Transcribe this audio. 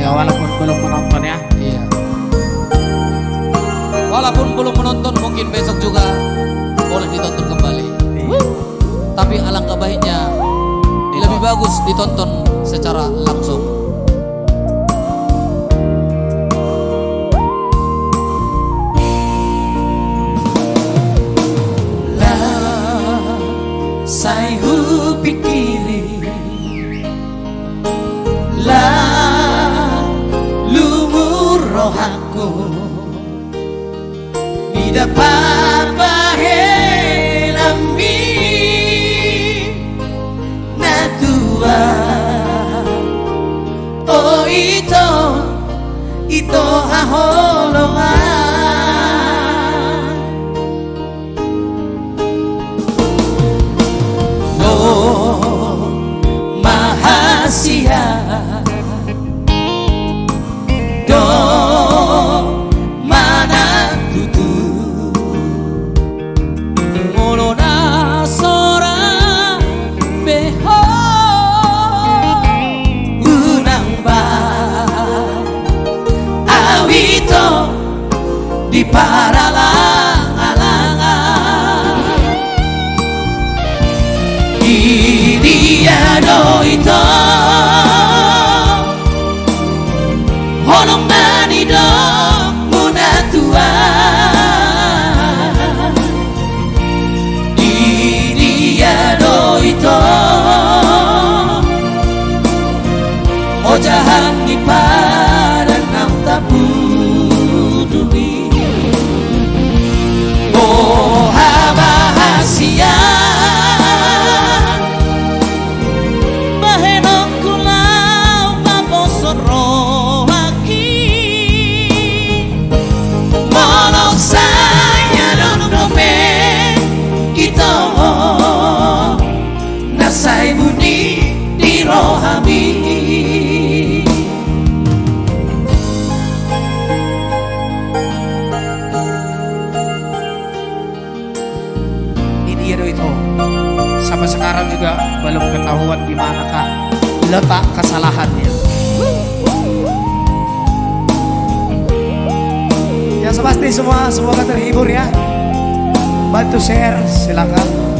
Ya walaupun belum menonton ya. Iya. Walaupun belum menonton, mungkin besok juga boleh ditonton kembali. Tapi alangkah baiknya lebih bagus ditonton secara langsung. Saya pikiri lah lumur rohaku tidak apa-apa helami natua oh ito haholongan Mahasia do mana tutu Molo na sora beho unang ba awito di paralang-alangan dia do ito honong nani do muna tua dia do ito o jahan ni parang ng tapu dumi o habahasia Nasay buni di rohami Ini dia itu. Sampai sekarang juga belum ketahuan di manakah letak kesalahannya. Ya pasti semua semoga terhibur ya. Bantu share silakan.